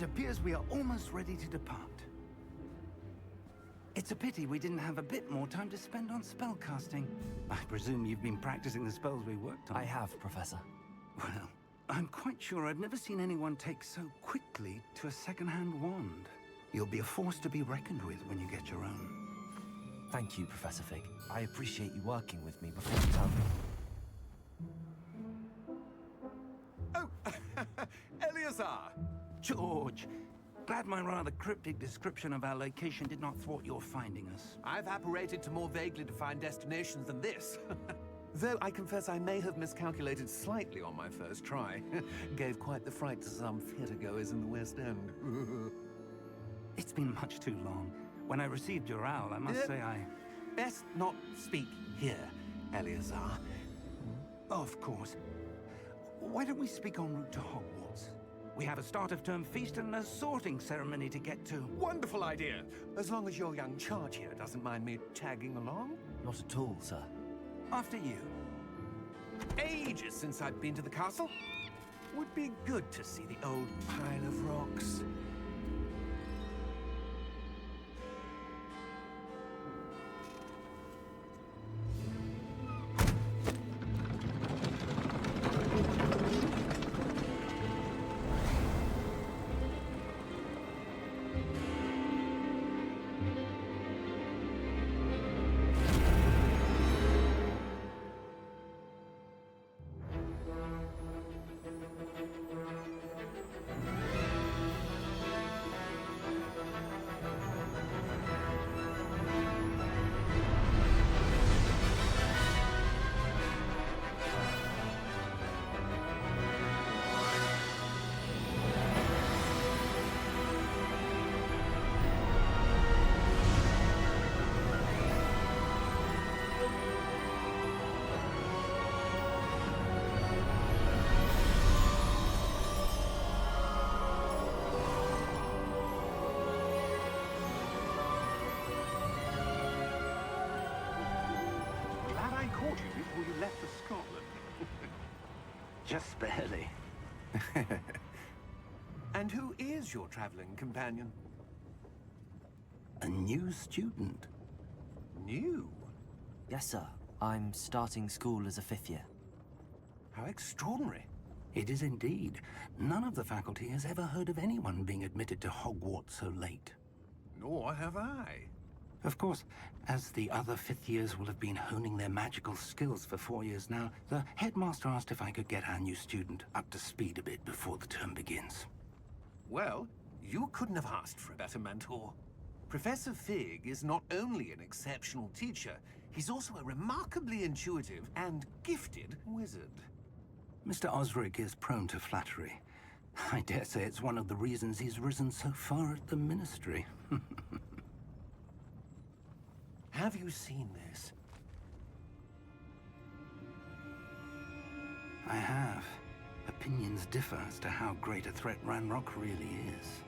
It appears we are almost ready to depart. It's a pity we didn't have a bit more time to spend on spellcasting. I presume you've been practicing the spells we worked on. I have, Professor. Well, I'm quite sure I've never seen anyone take so quickly to a second-hand wand. You'll be a force to be reckoned with when you get your own. Thank you, Professor Fig. I appreciate you working with me before the term. Oh, Eleazar! George, glad my rather cryptic description of our location did not thwart your finding us. I've apparated to more vaguely defined destinations than this. Though I confess I may have miscalculated slightly on my first try. Gave quite the fright to some theatergoers in the West End. It's been much too long. When I received your owl, I must say I... Best not speak here, Eleazar. Of course. Why don't we speak en route to Hogwarts? We have a start-of-term feast and a sorting ceremony to get to. Wonderful idea! As long as your young charge here doesn't mind me tagging along. Not at all, sir. After you. Ages since I've been to the castle. Would be good to see the old pile of rocks. Before you left for Scotland. Just barely. And who is your traveling companion? A new student. New? Yes, sir. I'm starting school as a 5th year. How extraordinary. It is indeed. None of the faculty has ever heard of anyone being admitted to Hogwarts so late. Nor have I. Of course, as the other 5th years will have been honing their magical skills for 4 years now, the headmaster asked if I could get our new student up to speed a bit before the term begins. Well, you couldn't have asked for a better mentor. Professor Fig is not only an exceptional teacher, he's also a remarkably intuitive and gifted wizard. Mr. Osric is prone to flattery. I dare say it's one of the reasons he's risen so far at the Ministry. Have you seen this? I have. Opinions differ as to how great a threat Ranrock really is.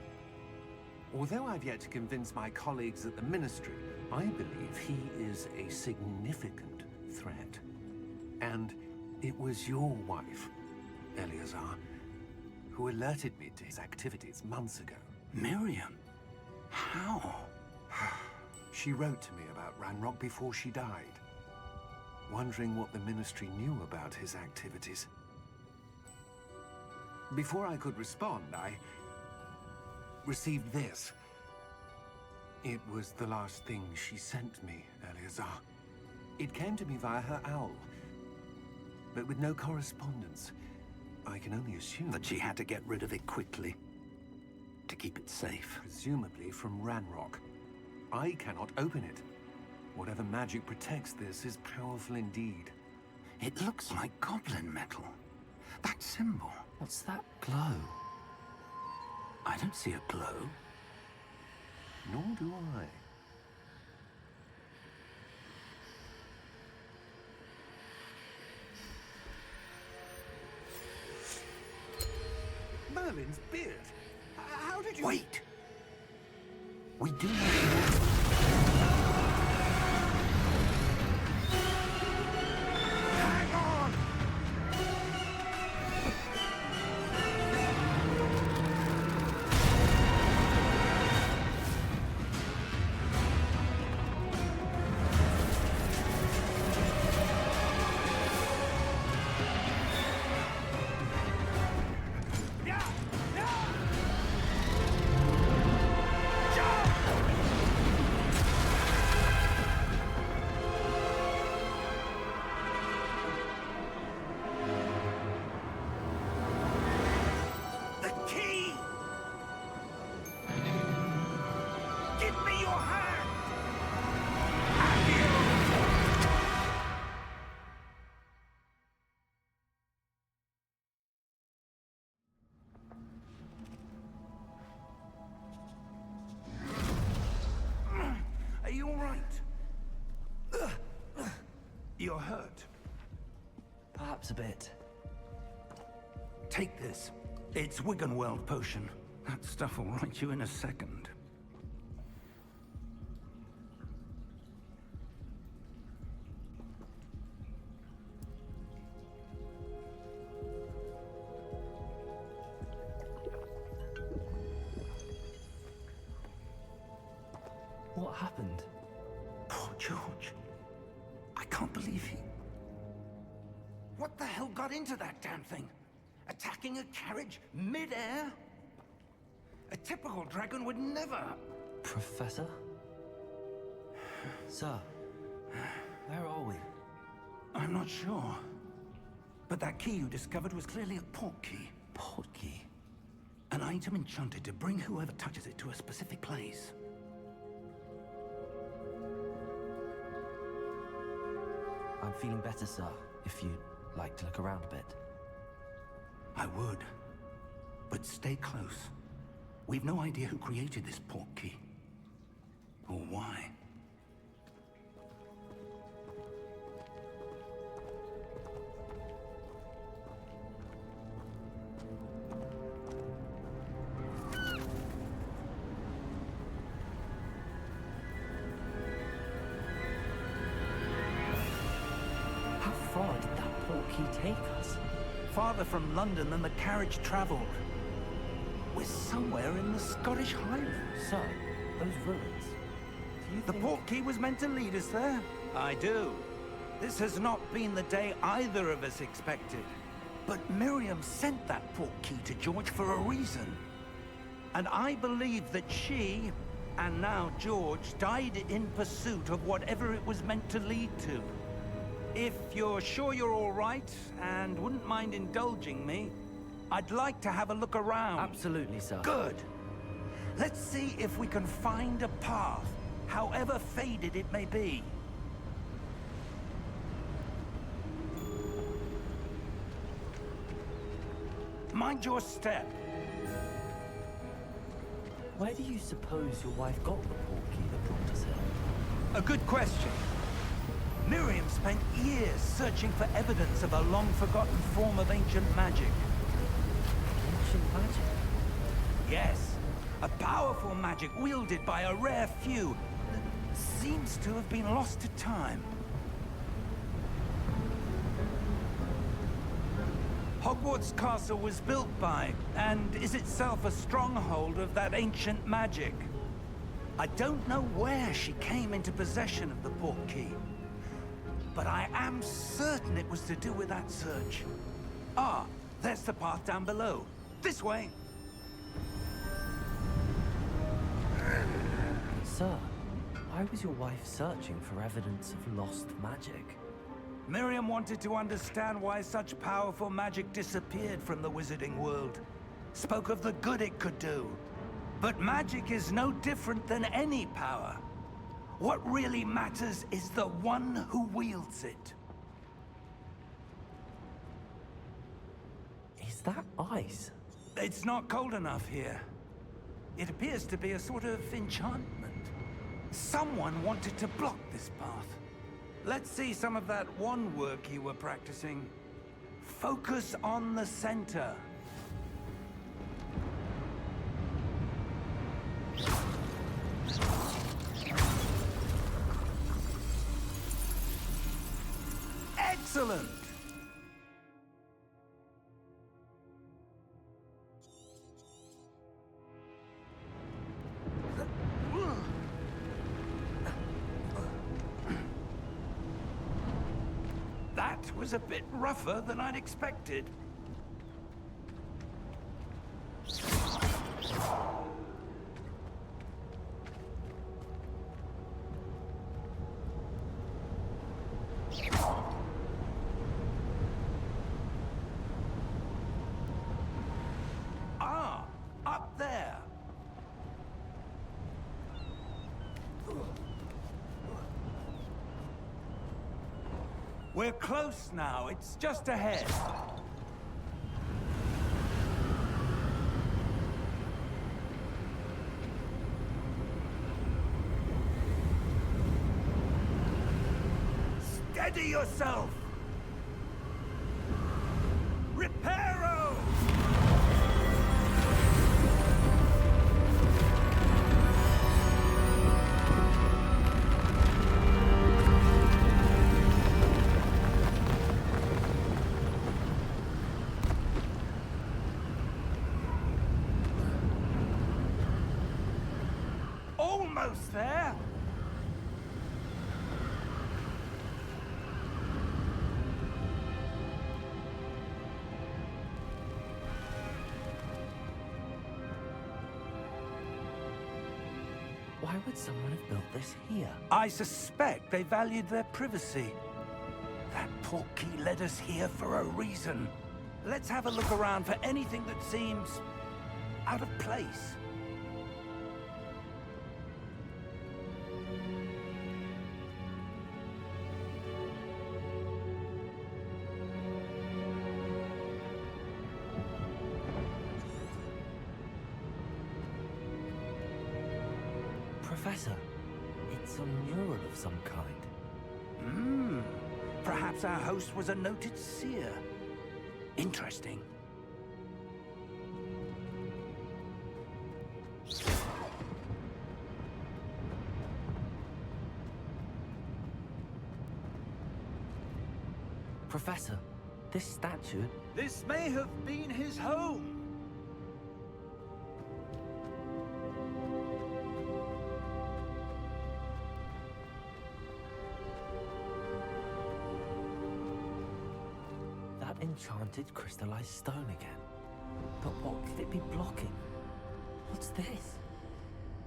Although I've yet to convince my colleagues at the Ministry, I believe he is a significant threat. And it was your wife, Eleazar, who alerted me to his activities months ago. Miriam? How? She wrote to me about Ranrock before she died, wondering what the Ministry knew about his activities. Before I could respond, I received this. It was the last thing she sent me, Eleazar. It came to me via her owl, but with no correspondence. I can only assume That she had to get rid of it quickly, to keep it safe. presumably from Ranrock. I cannot open it. Whatever magic protects this is powerful indeed. It looks like goblin metal. That symbol. What's that glow? I don't see a glow. Nor do I. Merlin's beard. How did you... Wait! We do not know. Hang on! you're hurt. Perhaps a bit. Take this. It's Wiggenweld potion. That stuff will right you in a second. What happened? Poor George. I can't believe he... What the hell got into that damn thing? Attacking a carriage mid-air? A typical dragon would never... Professor? Sir, where are we? I'm not sure. But that key you discovered was clearly a port key. Port key? An item enchanted to bring whoever touches it to a specific place. I'm feeling better, sir, if you'd like to look around a bit. I would. But stay close. We've no idea who created this port key. Or why. How far did that port key take us? Farther from London than the carriage traveled. We're somewhere in the Scottish Highlands. Sir, those ruins. Do you The think... port key was meant to lead us there? I do. This has not been the day either of us expected. But Miriam sent that port key to George for a reason. And I believe that she, and now George, died in pursuit of whatever it was meant to lead to. If you're sure you're all right, and wouldn't mind indulging me, I'd like to have a look around. Absolutely, sir. Good. Let's see if we can find a path, however faded it may be. Mind your step. Where do you suppose your wife got the port key that brought us here? A good question. Miriam spent years searching for evidence of a long-forgotten form of ancient magic. Ancient magic? Yes, a powerful magic wielded by a rare few that seems to have been lost to time. Hogwarts Castle was built by, and is itself a stronghold of that ancient magic. I don't know where she came into possession of the port key, but I am certain it was to do with that search. Ah, there's the path down below. This way. Sir, why was your wife searching for evidence of lost magic? Miriam wanted to understand why such powerful magic disappeared from the wizarding world. Spoke of the good it could do. But magic is no different than any power. What really matters is the one who wields it. Is that ice? It's not cold enough here. It appears to be a sort of enchantment. Someone wanted to block this path. Let's see some of that wand work you were practicing. Focus on the center. Excellent! That was a bit rougher than I'd expected. Ah, up there. We're close now. It's just ahead. Steady yourself! Reparo! Almost there! Why would someone have built this here? I suspect they valued their privacy. That portkey led us here for a reason. Let's have a look around for anything that seems out of place. Professor, it's a mural of some kind. Perhaps our host was a noted seer. Interesting. Professor, this statue... This may have been his home. That enchanted crystallized stone again. But what could it be blocking? What's this?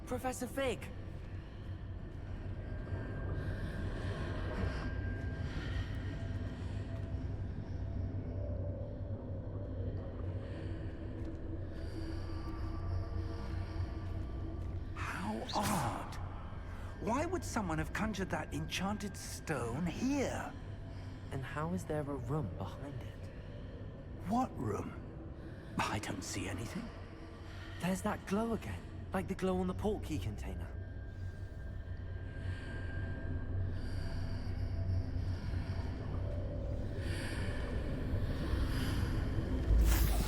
Professor Fig! How odd. Why would someone have conjured that enchanted stone here? And how is there a room behind it? What room? I don't see anything. There's that glow again, like the glow on the portkey container.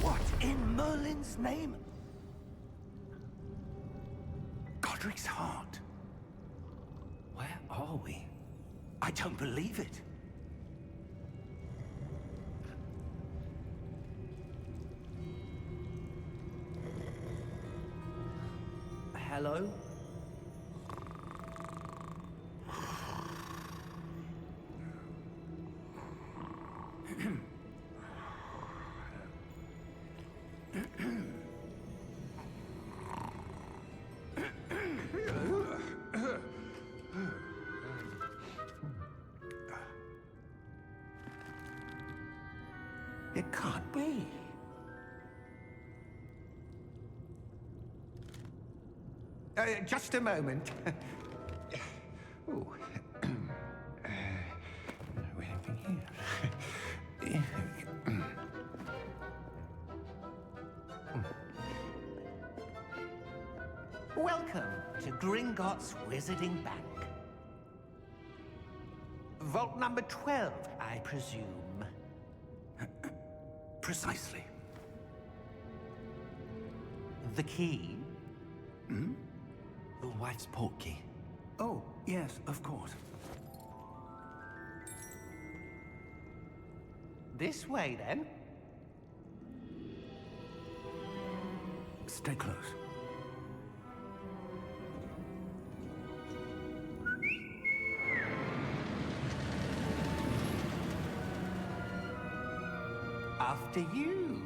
What in Merlin's name? Godric's heart. Where are we? I don't believe it. Hello? It can't be. Just a moment. Oh. Anything here? Welcome to Gringotts Wizarding Bank. Vault number 12, I presume. Precisely. The key? Your wife's portkey. Oh, yes, of course. This way, then. Stay close. After you.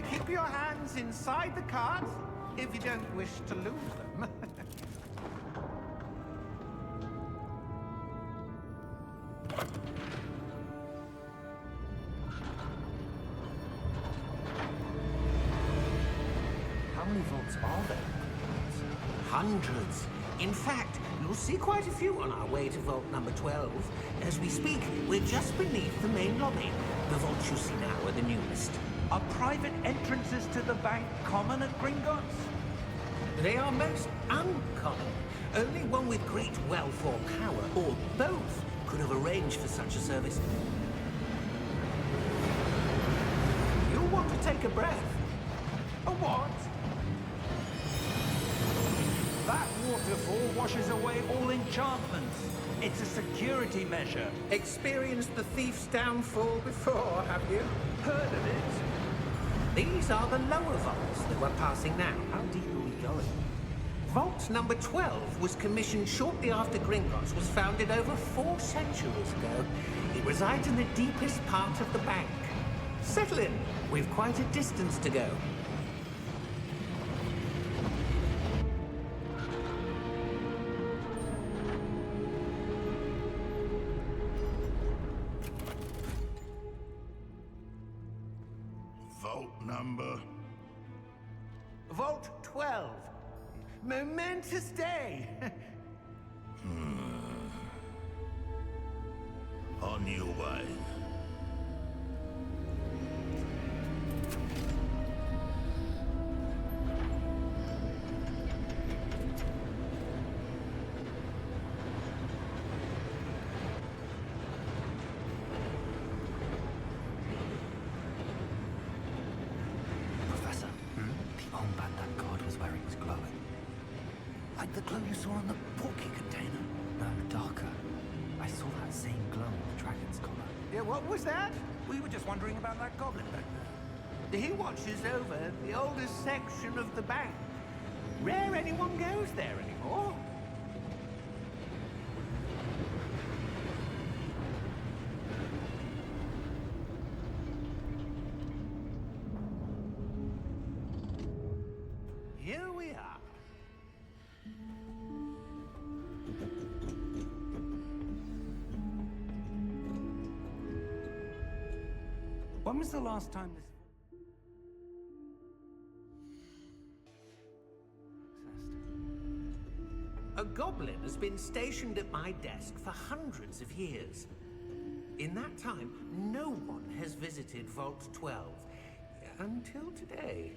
Keep your hands inside the cards if you don't wish to lose them. How many vaults are there? Hundreds. In fact, you'll see quite a few on our way to vault number 12. As we speak, we're just beneath the main lobby. The vaults you see now are the newest. Are private entrances to the bank common at Gringotts? They are most uncommon. Only one with great wealth or power, or both, could have arranged for such a service. You'll want to take a breath. A what? That waterfall washes away all enchantments. It's a security measure. Experienced the thief's downfall before, have you? Heard of it? These are the lower vaults that we're passing now. How deep are we going? Vault number 12 was commissioned shortly after Gringotts was founded over 4 centuries ago. It resides in the deepest part of the bank. Settle in. We've quite a distance to go. Vault number. Vault 12. Momentous day. On your way. Professor, the armband that guard was wearing was glowing. Like the glow you saw on the porky container. No, darker. I saw that same glow on the dragon's collar. Yeah, what was that? We were just wondering about that goblin back there. He watches over the oldest section of the bank. Rare anyone goes there anymore. Here we are. When was the last time this... A goblin has been stationed at my desk for hundreds of years. In that time, no one has visited Vault 12. Until today.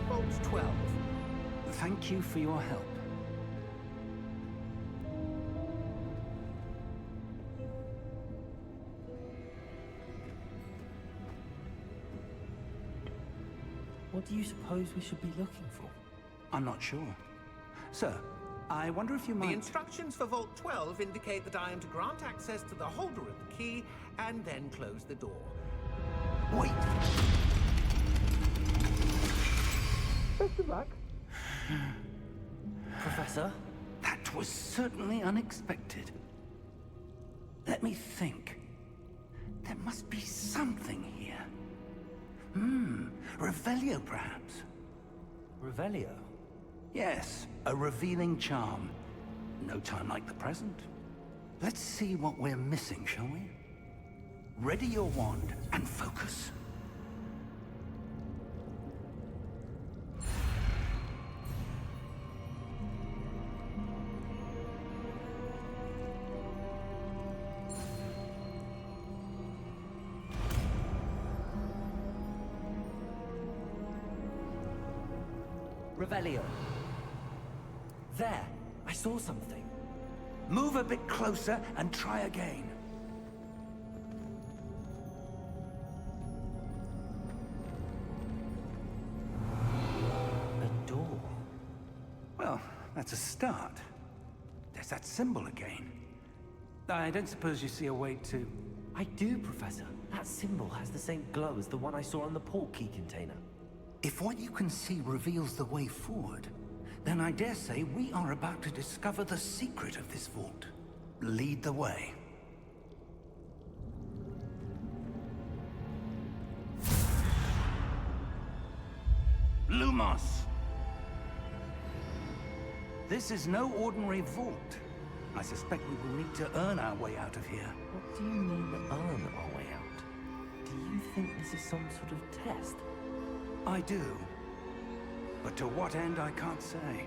Vault 12. Thank you for your help. What do you suppose we should be looking for? I'm not sure. Sir, I wonder if you The might... instructions for Vault 12 indicate that I am to grant access to the holder of the key and then close the door. Wait! Best of luck. Professor? That was certainly unexpected. Let me think. There must be something here. Revelio, perhaps? Revelio? Yes, a revealing charm. No time like the present. Let's see what we're missing, shall we? Ready your wand and focus. Revelio. There! I saw something. Move a bit closer and try again. A door. Well, that's a start. There's that symbol again. I don't suppose you see a way to... I do, Professor. That symbol has the same glow as the one I saw on the port key container. If what you can see reveals the way forward, then I dare say we are about to discover the secret of this vault. Lead the way. Lumos! This is no ordinary vault. I suspect we will need to earn our way out of here. What do you mean, earn our way out? Do you think this is some sort of test? I do. But to what end, I can't say.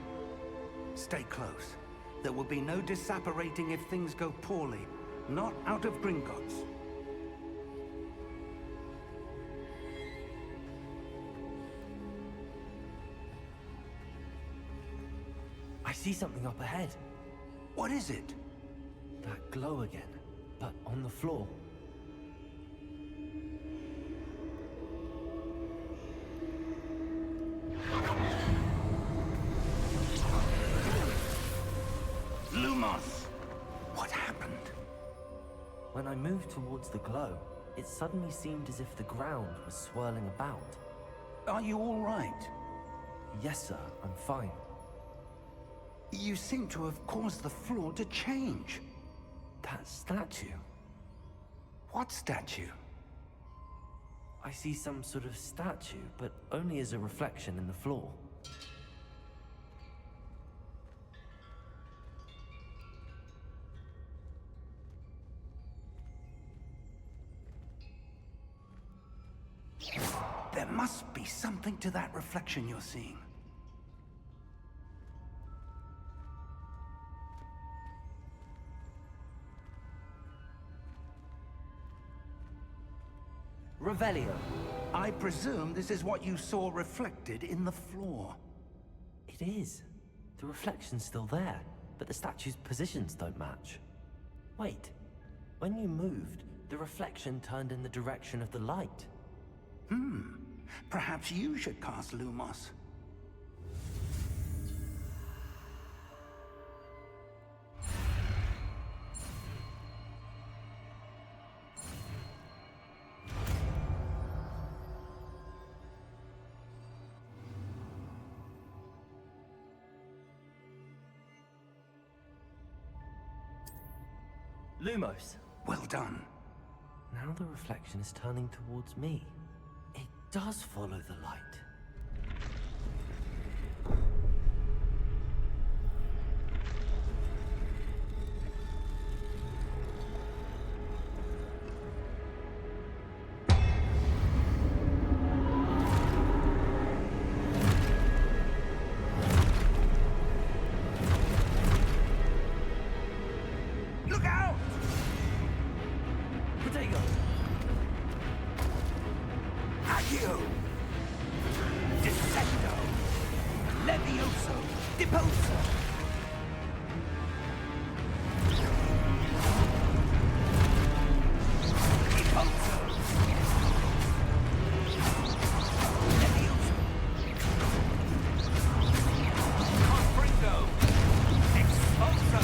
Stay close. There will be no disapparating if things go poorly. Not out of Gringotts. I see something up ahead. What is it? That glow again, but on the floor. Lumos! What happened? When I moved towards the glow, it suddenly seemed as if the ground was swirling about. Are you all right? Yes, sir, I'm fine. You seem to have caused the floor to change. That statue. What statue? I see some sort of statue, but only as a reflection in the floor. There must be something to that reflection you're seeing. Revelio. I presume this is what you saw reflected in the floor. It is. The reflection's still there, but the statue's positions don't match. Wait. When you moved, the reflection turned in the direction of the light. Perhaps you should cast Lumos. Lumos. Well done. Now the reflection is turning towards me. It does follow the light. Look out! Potato! Accio! Descendo! Levioso! Deposo! Deposo! Levioso! Confringo! Exposo!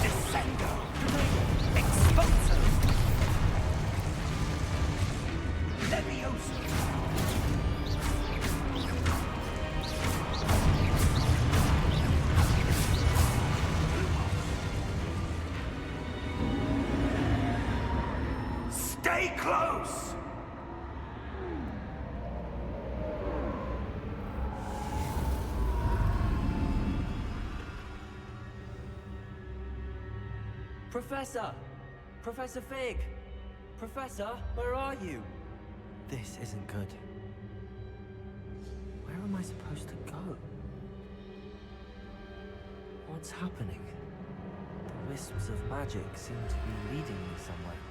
Descendo! Exposo! Levioso! Stay close! Professor! Professor Fig! Professor, where are you? This isn't good. Where am I supposed to go? What's happening? The wisps of magic seem to be leading me somewhere.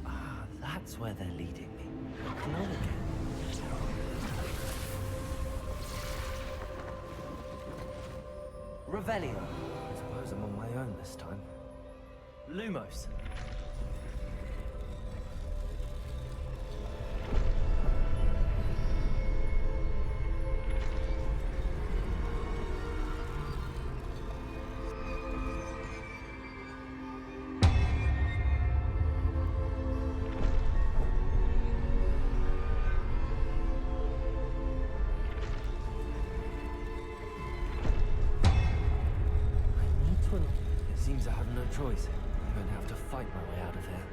Ah, that's where they're leading me. Glow again. Revelio. I suppose I'm on my own this time. Lumos. It seems I have no choice. I'm going to have to fight my way out of here.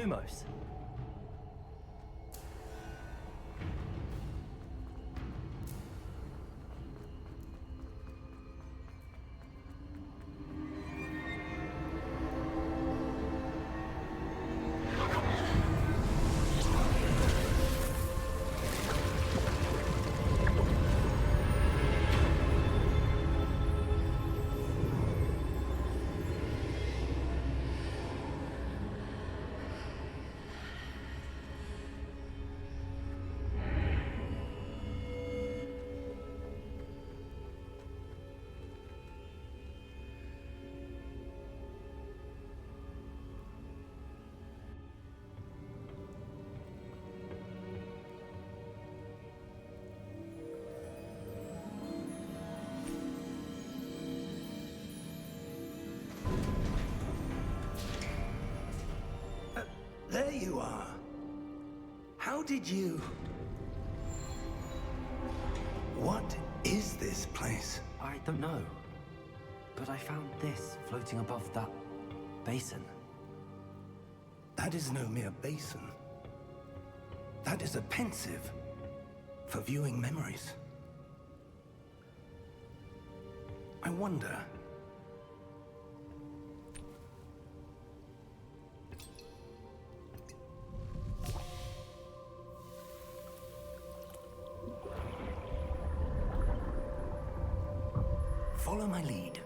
Lumos. There you are. How did you... What is this place? I don't know. But I found this floating above that basin. That is no mere basin. That is a pensive for viewing memories. I wonder... Follow my lead.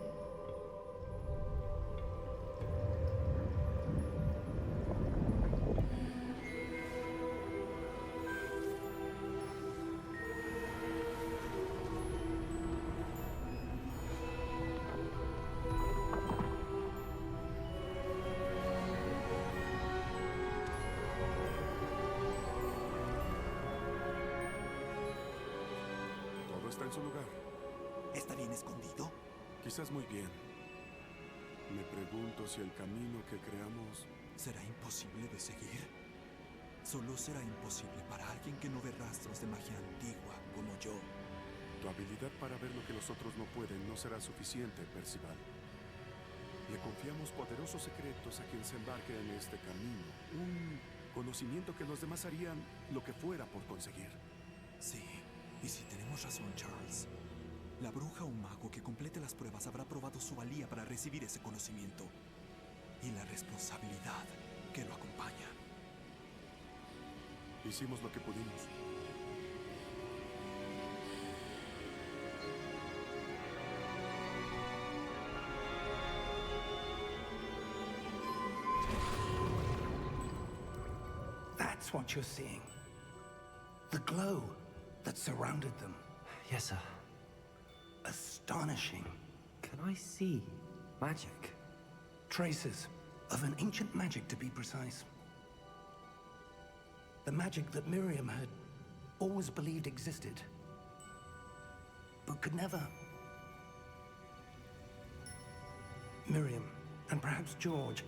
Todo está en su lugar. ¿Está bien escondido? Quizás muy bien. Me pregunto si el camino que creamos... ¿Será imposible de seguir? Solo será imposible para alguien que no ve rastros de magia antigua como yo. Tu habilidad para ver lo que los otros no pueden no será suficiente, Percival. Le confiamos poderosos secretos a quien se embarque en este camino. Un conocimiento que los demás harían lo que fuera por conseguir. Sí, y si tenemos razón, Charles, la bruja o mago que complete las pruebas habrá probado su valía para recibir ese conocimiento y la responsabilidad que lo acompaña. Hicimos lo que pudimos. That's what you're seeing. The glow that surrounded them. Yes, sir. Astonishing. Can I see magic? Traces of an ancient magic, to be precise. The magic that Miriam had always believed existed, but could never. Miriam, and perhaps George,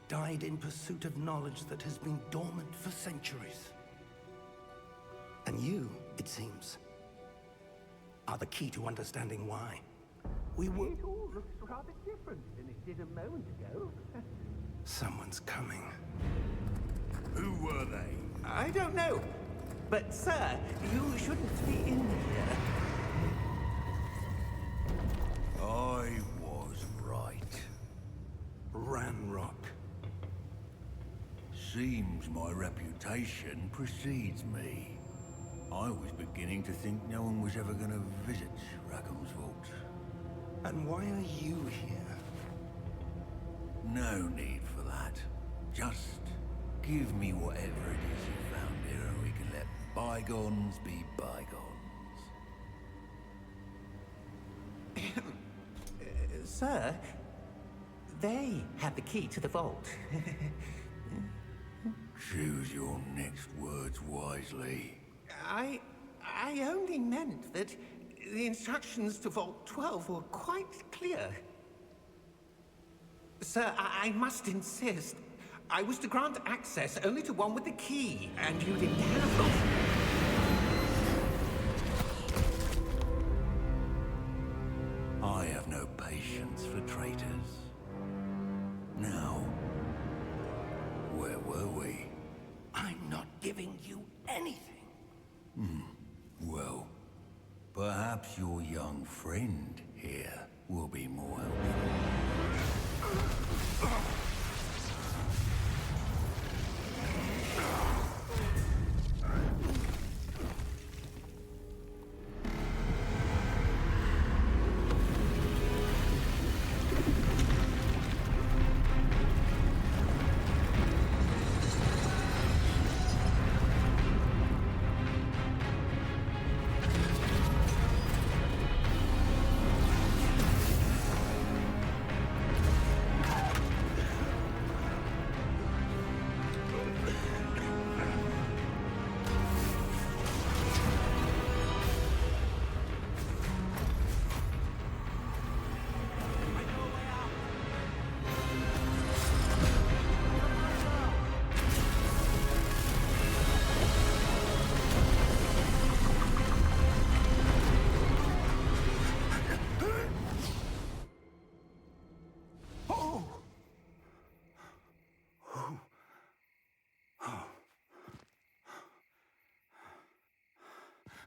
died in pursuit of knowledge that has been dormant for centuries. And you, it seems, are the key to understanding why. We were... It all looks rather different than it did a moment ago. Someone's coming. Who were they? I don't know. But, sir, you shouldn't be in here. I was right. Ranrock. Seems my reputation precedes me. I was beginning to think no one was ever going to visit Rackham's vault. And why are you here? No need for that. Just give me whatever it is you found here and we can let bygones be bygones. Sir, they have the key to the vault. Choose your next words wisely. I only meant that the instructions to Vault 12 were quite clear. Sir, I must insist. I was to grant access only to one with the key, and you didn't have them. I have no patience for traitors. Now, where were we? anything. Well, perhaps your young friend here will be more helpful.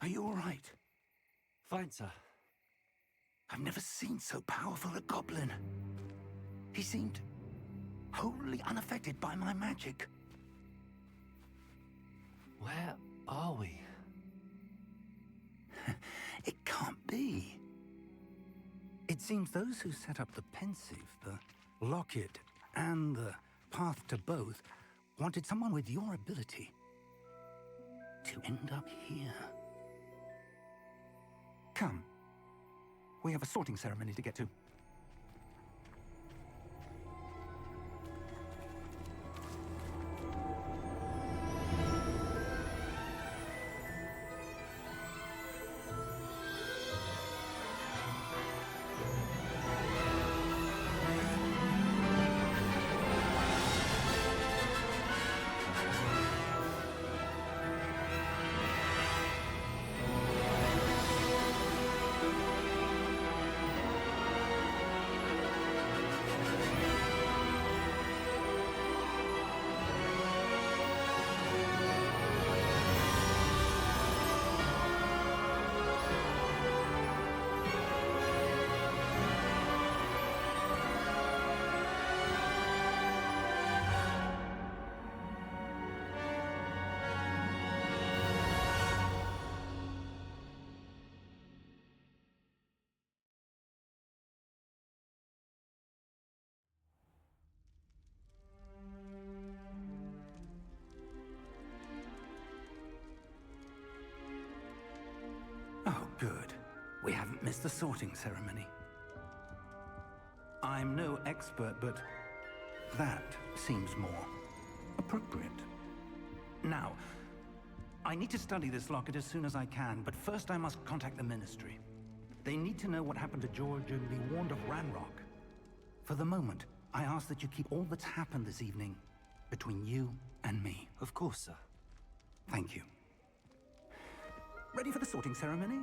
Are you all right? Fine, sir. I've never seen so powerful a goblin. He seemed wholly unaffected by my magic. Where are we? It can't be. It seems those who set up the pensive, the locket, and the path to both wanted someone with your ability to end up here. Come. We have a sorting ceremony to get to. Oh, good. We haven't missed the sorting ceremony. I'm no expert, but that seems more appropriate. Now, I need to study this locket as soon as I can, but first I must contact the Ministry. They need to know what happened to George and be warned of Ranrock. For the moment, I ask that you keep all that's happened this evening between you and me. Of course, sir. Thank you. Ready for the sorting ceremony?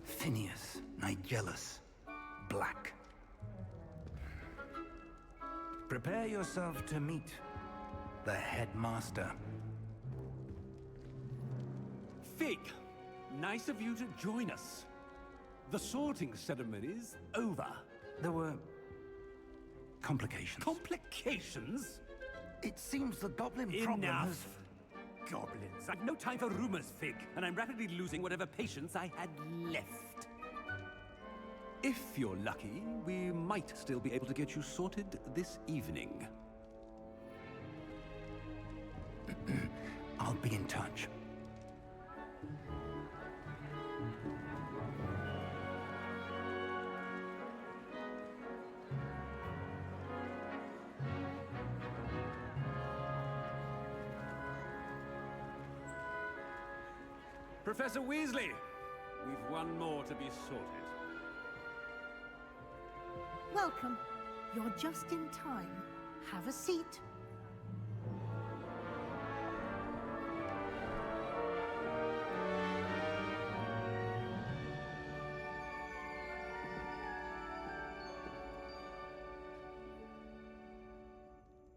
Phineas, Nigellus, Black. Prepare yourself to meet the headmaster. Fig, nice of you to join us. The sorting ceremony's over. There were complications. Complications? It seems the goblin problem Enough! has... Goblins. I've no time for rumors, Fig, and I'm rapidly losing whatever patience I had left. If you're lucky, we might still be able to get you sorted this evening. I'll be in touch. Professor Weasley, we've one more to be sorted. Welcome. You're just in time. Have a seat.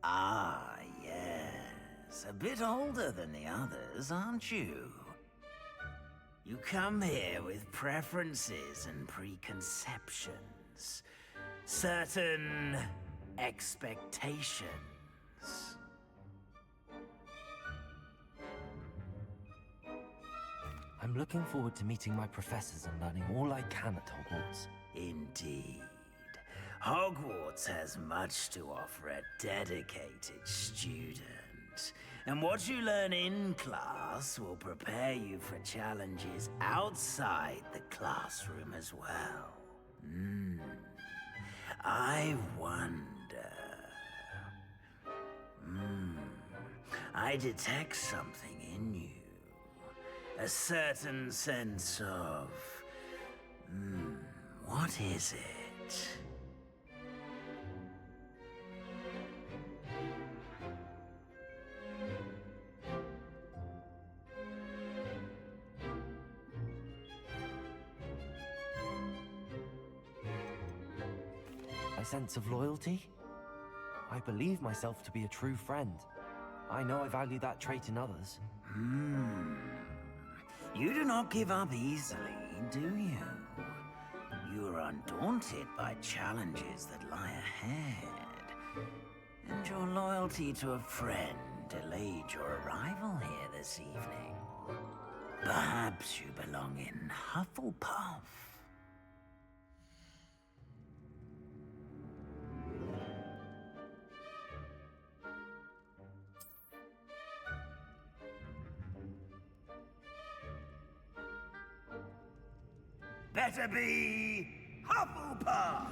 Ah, yes. A bit older than the others, aren't you? You come here with preferences and preconceptions. Certain expectations. I'm looking forward to meeting my professors and learning all I can at Hogwarts. Indeed. Hogwarts has much to offer a dedicated student. And what you learn in class will prepare you for challenges outside the classroom as well. I wonder... I detect something in you. A certain sense of... what is it? A sense of loyalty? I believe myself to be a true friend. I know I value that trait in others. You do not give up easily, do you? You are undaunted by challenges that lie ahead. And your loyalty to a friend delayed your arrival here this evening. Perhaps you belong in Hufflepuff. Better be Hufflepuff!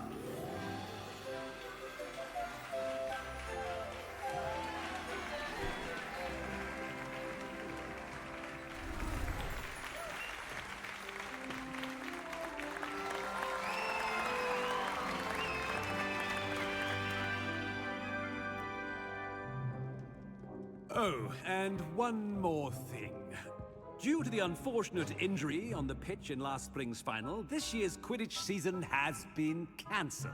Oh, and one more thing. Due to the unfortunate injury on the pitch in last spring's final, this year's Quidditch season has been cancelled.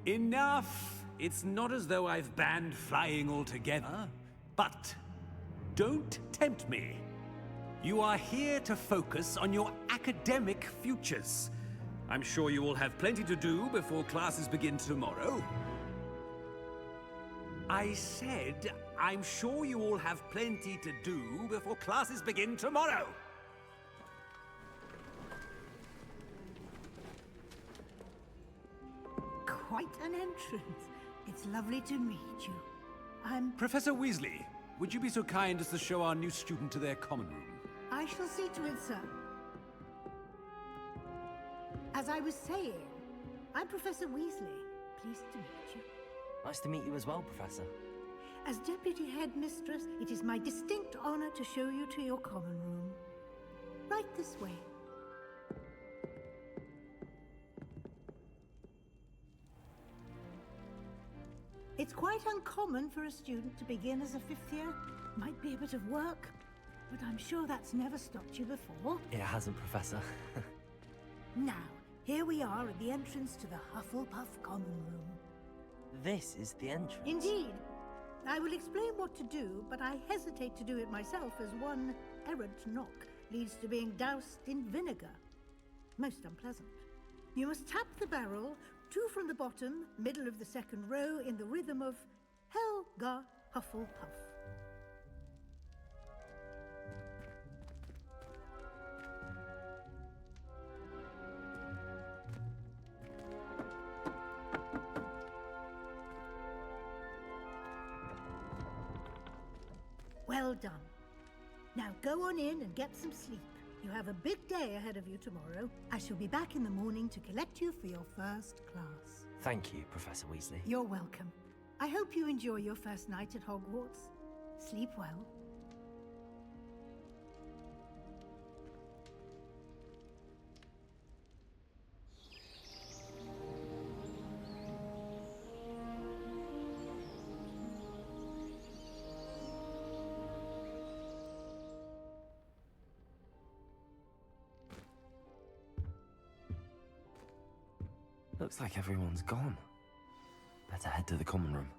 Enough! It's not as though I've banned flying altogether, but don't tempt me. You are here to focus on your academic futures. I'm sure you all have plenty to do before classes begin tomorrow. I said, I'm sure you all have plenty to do before classes begin tomorrow. Quite an entrance. It's lovely to meet you. I'm... Professor Weasley, would you be so kind as to show our new student to their common room? I shall see to it, sir. As I was saying, I'm Professor Weasley. Pleased to meet you. Nice to meet you as well, Professor. As Deputy Headmistress, it is my distinct honor to show you to your common room. Right this way. It's quite uncommon for a student to begin as a fifth year. Might be a bit of work, but I'm sure that's never stopped you before. It hasn't, Professor. Now, here we are at the entrance to the Hufflepuff common room. This is the entrance. Indeed. I will explain what to do, but I hesitate to do it myself as one errant knock leads to being doused in vinegar. Most unpleasant. You must tap the barrel, 2 from the bottom, middle of the second row, in the rhythm of Helga Hufflepuff. Well done. Now go on in and get some sleep. You have a big day ahead of you tomorrow. I shall be back in the morning to collect you for your first class. Thank you, Professor Weasley. You're welcome. I hope you enjoy your first night at Hogwarts. Sleep well. Looks like everyone's gone. Better head to the common room.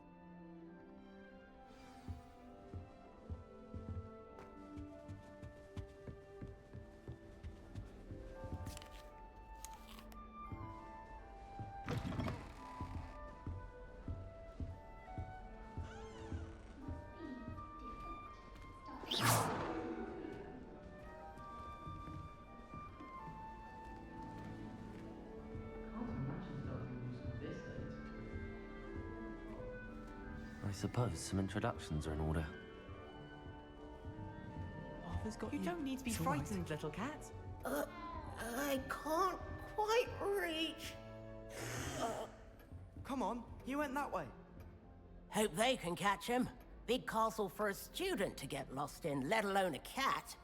I suppose some introductions are in order. Arthur's got you. You don't need to be It's all right. frightened, little cat. I can't quite reach. Come on, you went that way. Hope they can catch him. Big castle for a student to get lost in, let alone a cat.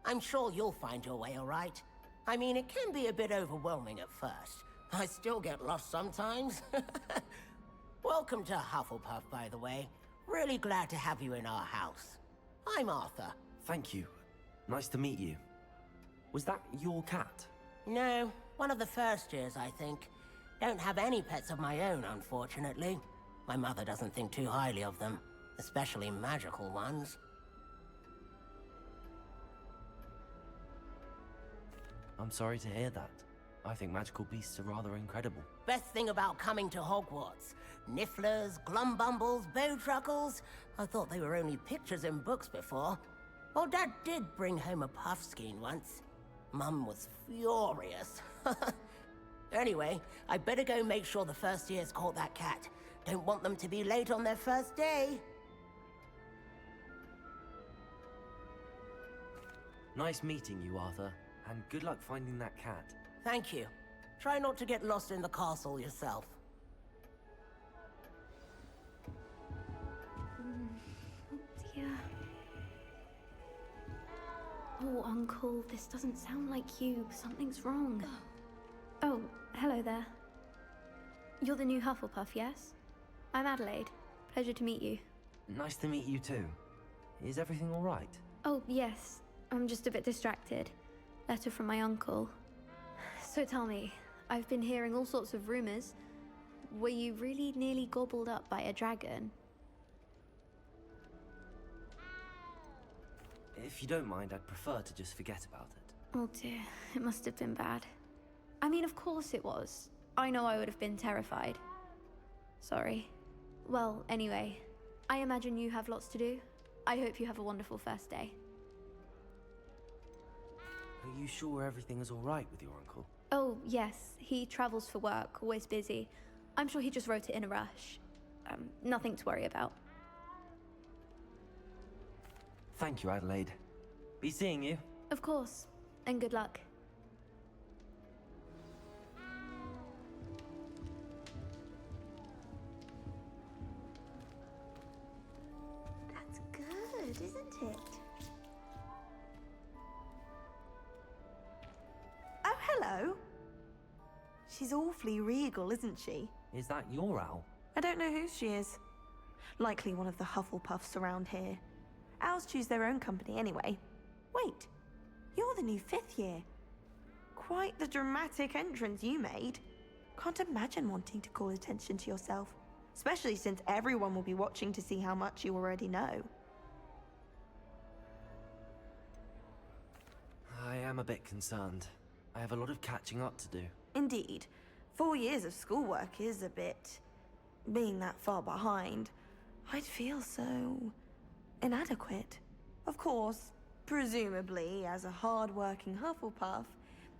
I'm sure you'll find your way all right. I mean, it can be a bit overwhelming at first. I still get lost sometimes. Welcome to Hufflepuff, by the way. Really glad to have you in our house. I'm Arthur. Thank you. Nice to meet you. Was that your cat? No, one of the first years, I think. Don't have any pets of my own, unfortunately. My mother doesn't think too highly of them, especially magical ones. I'm sorry to hear that. I think magical beasts are rather incredible. Best thing about coming to Hogwarts. Nifflers, glumbumbles, bowtruckles. I thought they were only pictures in books before. Well, Dad did bring home a puffskein once. Mum was furious. Anyway, I better go make sure the first years caught that cat. Don't want them to be late on their first day. Nice meeting you, Arthur. And good luck finding that cat. Thank you. Try not to get lost in the castle yourself. Oh dear. Oh, Uncle, this doesn't sound like you. Something's wrong. Oh, hello there. You're the new Hufflepuff, yes? I'm Adelaide. Pleasure to meet you. Nice to meet you too. Is everything all right? Oh, yes. I'm just a bit distracted. Letter from my uncle. So tell me, I've been hearing all sorts of rumors. Were you really nearly gobbled up by a dragon? If you don't mind, I'd prefer to just forget about it. Oh dear, it must have been bad. I mean, of course it was. I know I would have been terrified. Sorry. Well, anyway, I imagine you have lots to do. I hope you have a wonderful first day. Are you sure everything is all right with your uncle? Oh, yes. He travels for work, always busy. I'm sure he just wrote it in a rush. Nothing to worry about. Thank you, Adelaide. Be seeing you. Of course. And good luck. That's good, isn't it? Oh, hello. She's awfully regal, isn't she? Is that your owl? I don't know who she is. Likely one of the Hufflepuffs around here. Owls choose their own company anyway. Wait, you're the new 5th year. Quite the dramatic entrance you made. Can't imagine wanting to call attention to yourself, especially since everyone will be watching to see how much you already know. I am a bit concerned. I have a lot of catching up to do. Indeed. 4 years of schoolwork is a bit... being that far behind. I'd feel so... inadequate. Of course, presumably, as a hard-working Hufflepuff,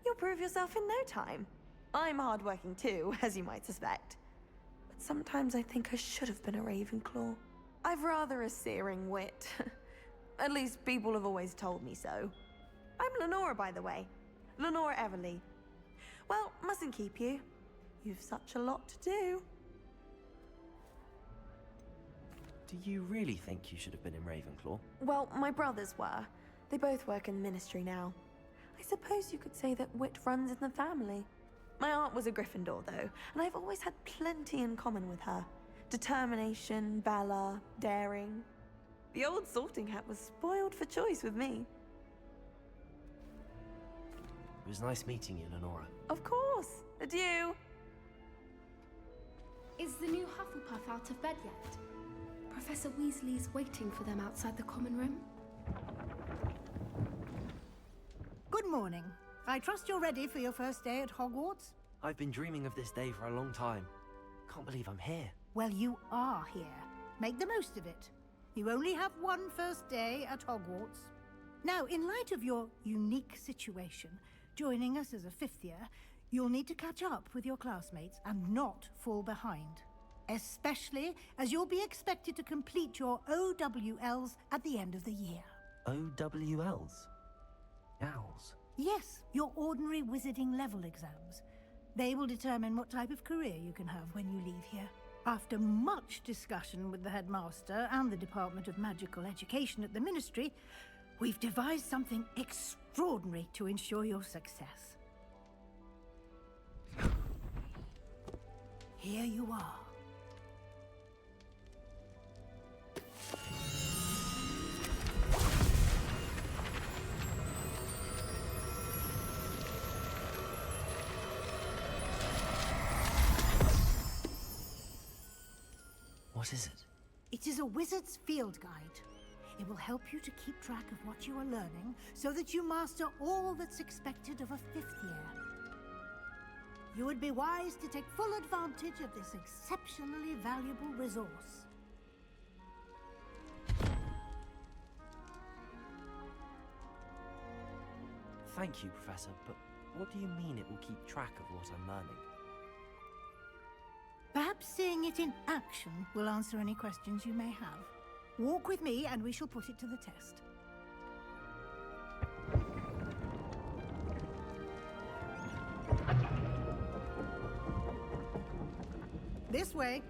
you'll prove yourself in no time. I'm hard-working too, as you might suspect. But sometimes I think I should have been a Ravenclaw. I've rather a searing wit. At least people have always told me so. I'm Lenora, by the way. Lenora Everly. Well, mustn't keep you. You've such a lot to do. Do you really think you should have been in Ravenclaw? Well, my brothers were. They both work in the ministry now. I suppose you could say that wit runs in the family. My aunt was a Gryffindor, though, and I've always had plenty in common with her. Determination, valor, daring. The old sorting hat was spoiled for choice with me. It was nice meeting you, Lenora. Of course. Adieu. the new Hufflepuff out of bed yet? Professor Weasley's waiting for them outside the common room. Good morning. I trust you're ready for your first day at Hogwarts? I've been dreaming of this day for a long time. Can't believe I'm here. Well, you are here. Make the most of it. You only have one first day at Hogwarts. Now, in light of your unique situation, joining us as a fifth year, you'll need to catch up with your classmates and not fall behind. Especially as you'll be expected to complete your OWLs at the end of the year. OWLs? Owls? Yes, your ordinary wizarding level exams. They will determine what type of career you can have when you leave here. After much discussion with the headmaster and the Department of Magical Education at the Ministry, we've devised something extraordinary to ensure your success. Here you are. What is it? It is a wizard's field guide. It will help you to keep track of what you are learning so that you master all that's expected of a fifth year. You would be wise to take full advantage of this exceptionally valuable resource. Thank you, Professor, but what do you mean it will keep track of what I'm learning? Perhaps seeing it in action will answer any questions you may have. Walk with me and we shall put it to the test. This way.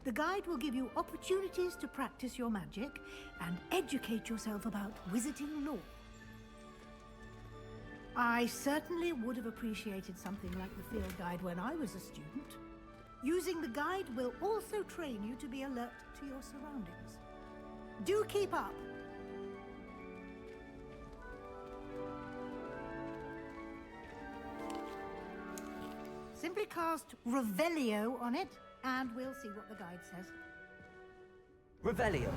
The guide will give you opportunities to practice your magic and educate yourself about wizarding lore. I certainly would have appreciated something like the field guide when I was a student. Using the guide will also train you to be alert to your surroundings. Do keep up! Simply cast Revelio on it, and we'll see what the guide says. Revelio.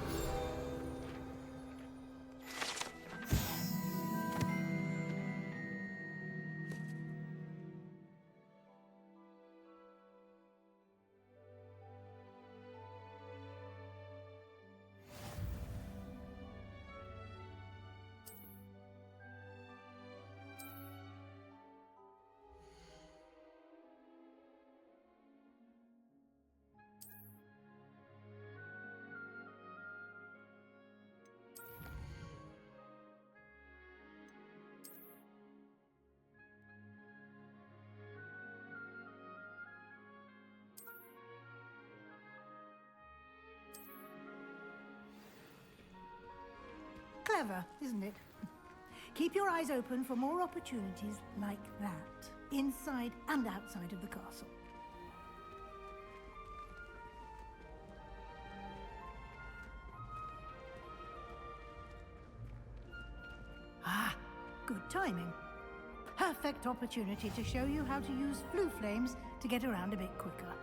Clever, isn't it? Keep your eyes open for more opportunities like that, inside and outside of the castle. Ah, good timing. Perfect opportunity to show you how to use blue flames to get around a bit quicker.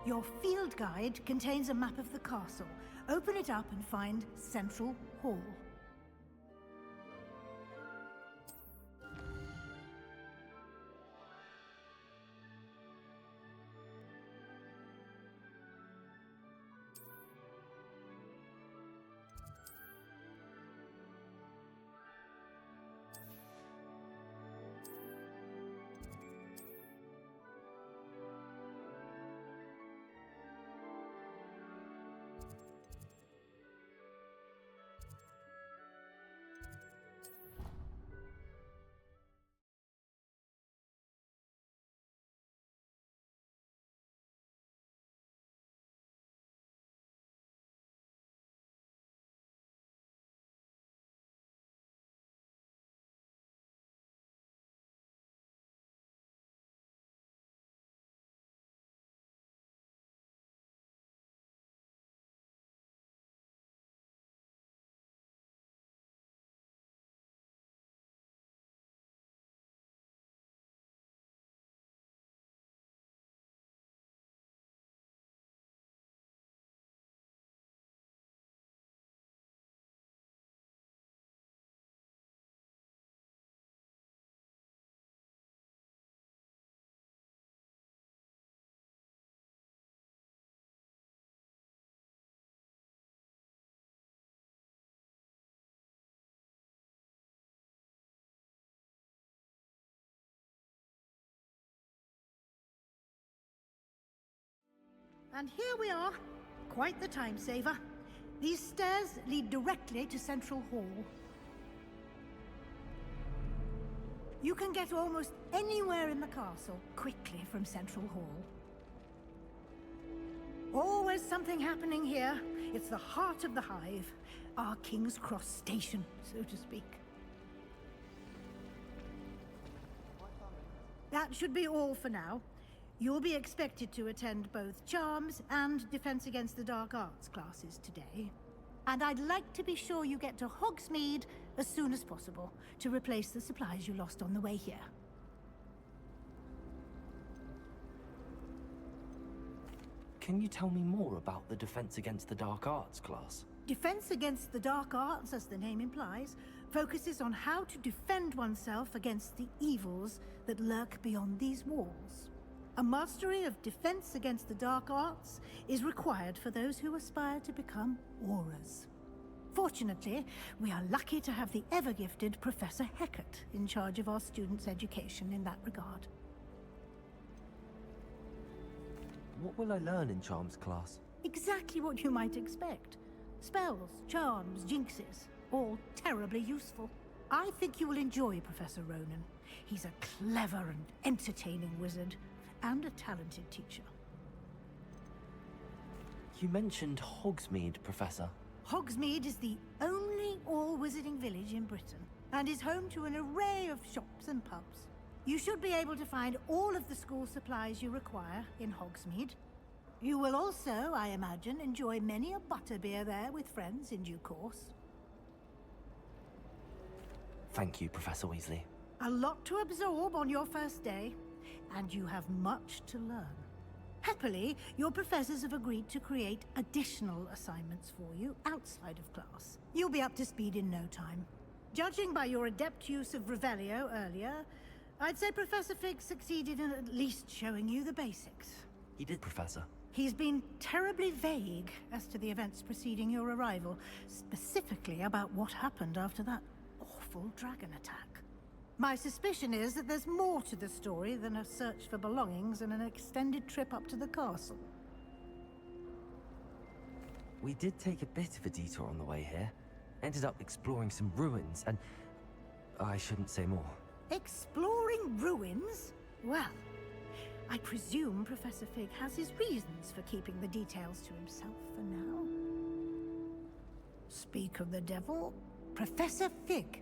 Your field guide contains a map of the castle. Open it up and find Central Hall. And here we are. Quite the time saver. These stairs lead directly to Central Hall. You can get almost anywhere in the castle quickly from Central Hall. Always something happening here. It's the heart of the Hive. Our King's Cross station, so to speak. That should be all for now. You'll be expected to attend both Charms and Defense Against the Dark Arts classes today. And I'd like to be sure you get to Hogsmeade as soon as possible to replace the supplies you lost on the way here. Can you tell me more about the Defense Against the Dark Arts class? Defense Against the Dark Arts, as the name implies, focuses on how to defend oneself against the evils that lurk beyond these walls. A mastery of Defense Against the Dark Arts is required for those who aspire to become Aurors. Fortunately, we are lucky to have the ever-gifted Professor Hecat in charge of our students' education in that regard. What will I learn in Charms class? Exactly what you might expect. Spells, charms, jinxes, all terribly useful. I think you will enjoy Professor Ronan. He's a clever and entertaining wizard, and a talented teacher. You mentioned Hogsmeade, Professor. Hogsmeade is the only all-wizarding village in Britain, and is home to an array of shops and pubs. You should be able to find all of the school supplies you require in Hogsmeade. You will also, I imagine, enjoy many a butterbeer there with friends in due course. Thank you, Professor Weasley. A lot to absorb on your first day, and you have much to learn. Happily, your professors have agreed to create additional assignments for you outside of class. You'll be up to speed in no time. Judging by your adept use of Revelio earlier, I'd say Professor Fig succeeded in at least showing you the basics. He did, Professor. He's been terribly vague as to the events preceding your arrival, specifically about what happened after that awful dragon attack. My suspicion is that there's more to the story than a search for belongings and an extended trip up to the castle. We did take a bit of a detour on the way here. Ended up exploring some ruins, and I shouldn't say more. Exploring ruins? Well, I presume Professor Fig has his reasons for keeping the details to himself for now. Speak of the devil, Professor Fig.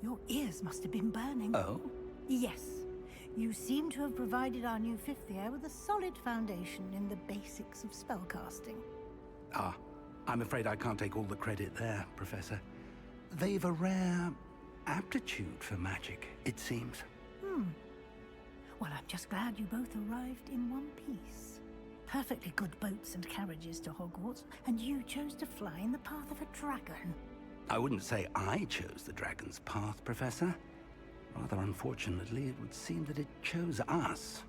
Your ears must have been burning. Oh? Yes. You seem to have provided our new fifth year with a solid foundation in the basics of spellcasting. Ah, I'm afraid I can't take all the credit there, Professor. They've a rare aptitude for magic, it seems. Well, I'm just glad you both arrived in one piece. Perfectly good boats and carriages to Hogwarts, and you chose to fly in the path of a dragon. I wouldn't say I chose the dragon's path, Professor. Rather unfortunately, it would seem that it chose us.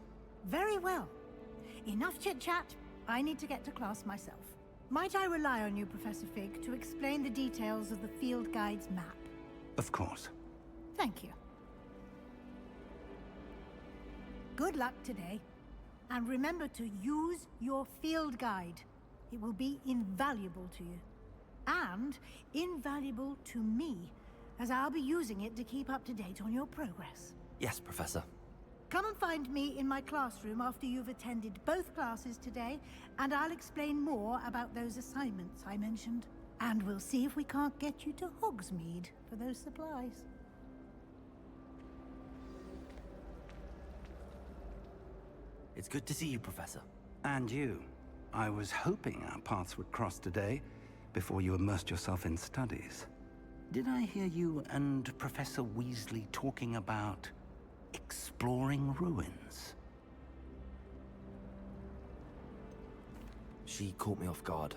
Very well. Enough chit-chat. I need to get to class myself. Might I rely on you, Professor Fig, to explain the details of the field guide's map? Of course. Thank you. Good luck today. And remember to use your field guide. It will be invaluable to you. And invaluable to me, as I'll be using it to keep up to date on your progress. Yes, Professor. Come and find me in my classroom after you've attended both classes today, and I'll explain more about those assignments I mentioned. And we'll see if we can't get you to Hogsmeade for those supplies. It's good to see you, Professor. And you. I was hoping our paths would cross today, before you immersed yourself in studies. Did I hear you and Professor Weasley talking about exploring ruins? She caught me off guard.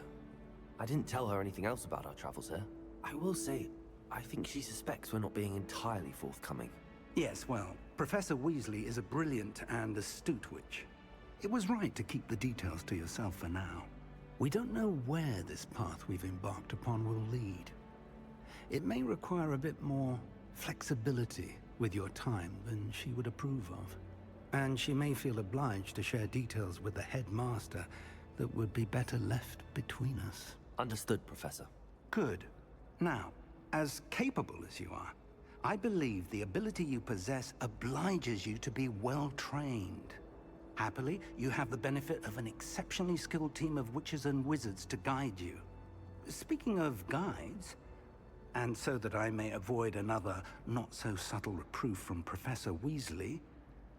I didn't tell her anything else about our travels here. I will say, I think she suspects we're not being entirely forthcoming. Yes, well, Professor Weasley is a brilliant and astute witch. It was right to keep the details to yourself for now. We don't know where this path we've embarked upon will lead. It may require a bit more flexibility with your time than she would approve of. And she may feel obliged to share details with the headmaster that would be better left between us. Understood, Professor. Good. Now, as capable as you are, I believe the ability you possess obliges you to be well trained. Happily, you have the benefit of an exceptionally skilled team of witches and wizards to guide you. Speaking of guides, and so that I may avoid another not-so-subtle reproof from Professor Weasley,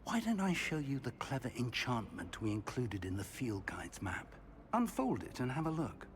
why don't I show you the clever enchantment we included in the field guide's map? Unfold it and have a look.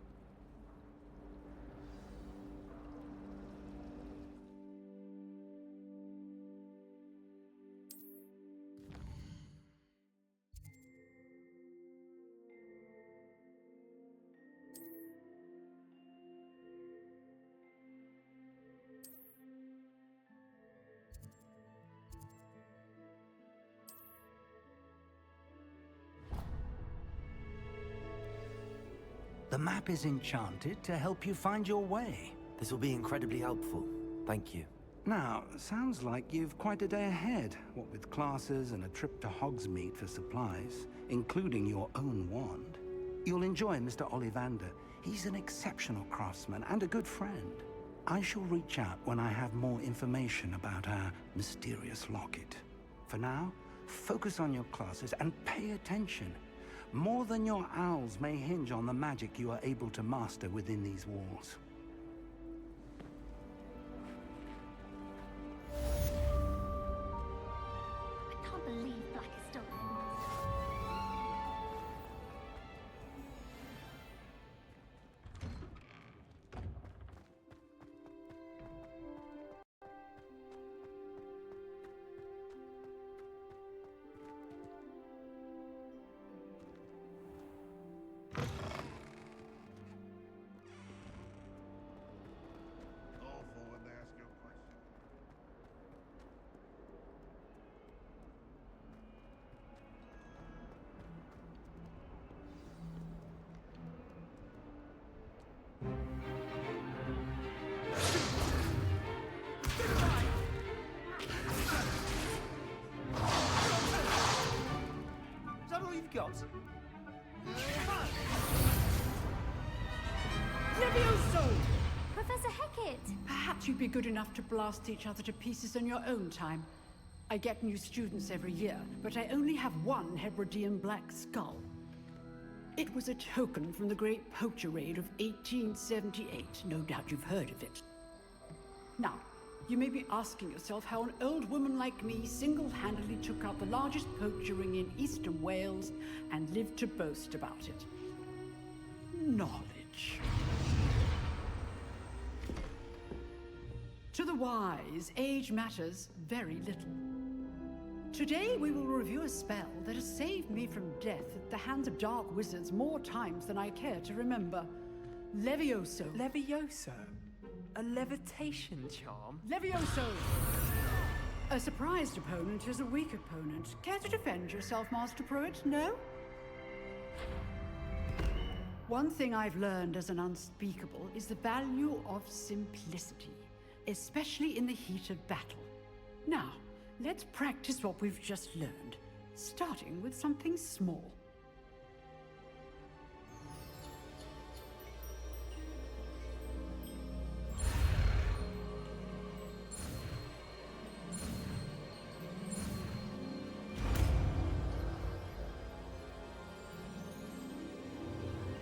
The map is enchanted to help you find your way. This will be incredibly helpful. Thank you. Now, sounds like you've quite a day ahead, what with classes and a trip to Hogsmeade for supplies, including your own wand. You'll enjoy Mr. Ollivander. He's an exceptional craftsman and a good friend. I shall reach out when I have more information about our mysterious locket. For now, focus on your classes and pay attention. More than your owls may hinge on the magic you are able to master within these walls. I can't believe Black is still there. Got? Levioso! Professor Hecat! Perhaps you'd be good enough to blast each other to pieces on your own time. I get new students every year, but I only have one Hebridean black skull. It was a token from the Great Poacher Raid of 1878. No doubt you've heard of it. Now, you may be asking yourself how an old woman like me single-handedly took out the largest poacher ring in eastern Wales and lived to boast about it. Knowledge. To the wise, age matters very little. Today we will review a spell that has saved me from death at the hands of dark wizards more times than I care to remember. Levioso. Levioso? A levitation charm? Levioso! A surprised opponent is a weak opponent. Care to defend yourself, Master Pruitt? No? One thing I've learned as an unspeakable is the value of simplicity, especially in the heat of battle. Now, let's practice what we've just learned, starting with something small.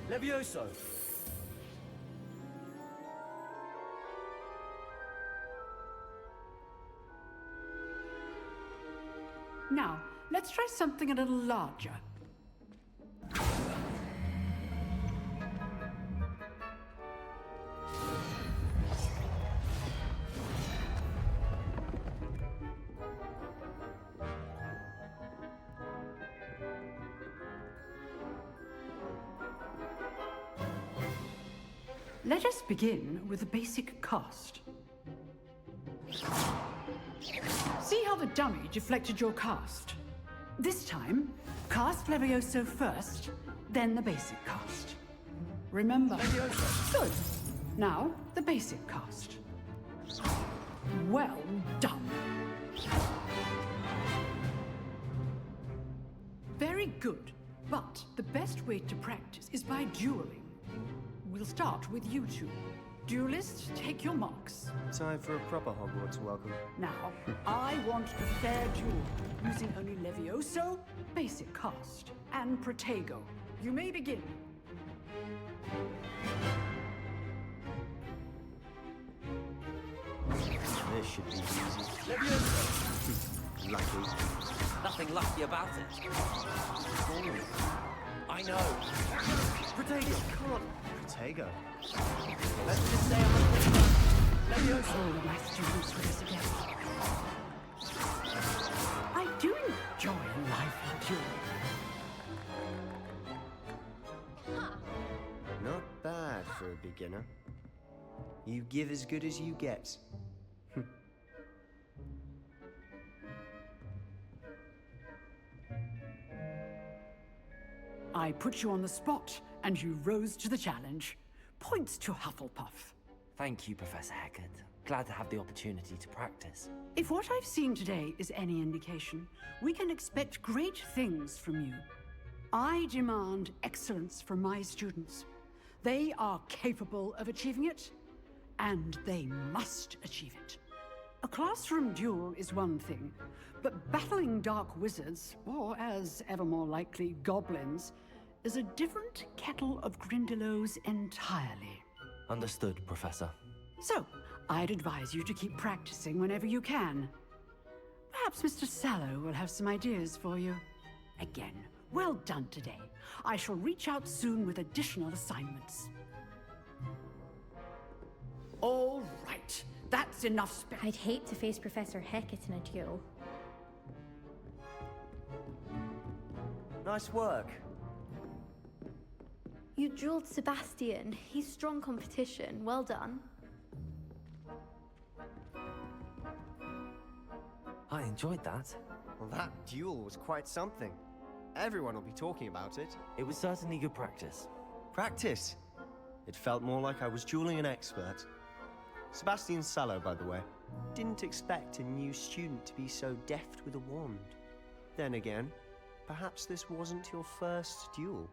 Levioso! Now, let's try something a little larger. Let us begin with the basic cast. See how the dummy deflected your cast? This time, cast Levioso first, then the basic cast. Remember? Levioso. Good. Now, the basic cast. Well done. Very good. But the best way to practice is by dueling. We'll start with you two. Duelists, take your marks. Time for a proper Hogwarts welcome. Now, I want a fair duel, using only Levioso, basic cast, and Protego. You may begin. This should be easy. Lucky. Nothing lucky about it. I know. Protego! Come on! Protego. Let's just say I'm Levioso, my students with us again. I do enjoy life dueling. Not bad for a beginner. You give as good as you get. I put you on the spot, and you rose to the challenge. Points to Hufflepuff. Thank you, Professor Hecat. Glad to have the opportunity to practice. If what I've seen today is any indication, we can expect great things from you. I demand excellence from my students. They are capable of achieving it, and they must achieve it. A classroom duel is one thing, but battling dark wizards, or as ever more likely, goblins, is a different kettle of Grindylows entirely. Understood, Professor. So, I'd advise you to keep practicing whenever you can. Perhaps Mr. Sallow will have some ideas for you. Again, well done today. I shall reach out soon with additional assignments. All right, that's enough I'd hate to face Professor Hecat in a duel. Nice work. You dueled Sebastian. He's strong competition. Well done. I enjoyed that. Well, that duel was quite something. Everyone will be talking about it. It was certainly good practice. Practice? It felt more like I was dueling an expert. Sebastian Sallow, by the way. Didn't expect a new student to be so deft with a wand. Then again, perhaps this wasn't your first duel.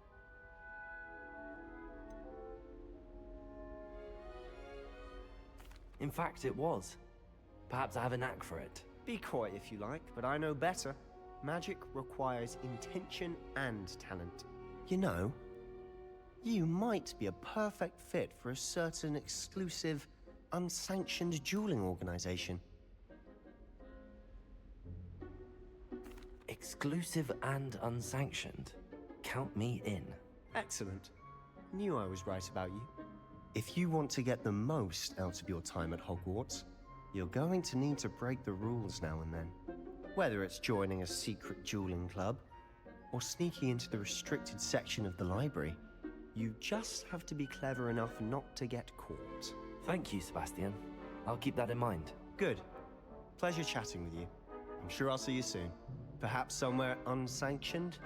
In fact, it was. Perhaps I have a knack for it. Be coy if you like, but I know better. Magic requires intention and talent. You know, you might be a perfect fit for a certain exclusive, unsanctioned dueling organization. Exclusive and unsanctioned. Count me in. Excellent. Knew I was right about you. If you want to get the most out of your time at Hogwarts, you're going to need to break the rules now and then. Whether it's joining a secret dueling club, or sneaking into the restricted section of the library, you just have to be clever enough not to get caught. Thank you, Sebastian. I'll keep that in mind. Good. Pleasure chatting with you. I'm sure I'll see you soon. Perhaps somewhere unsanctioned?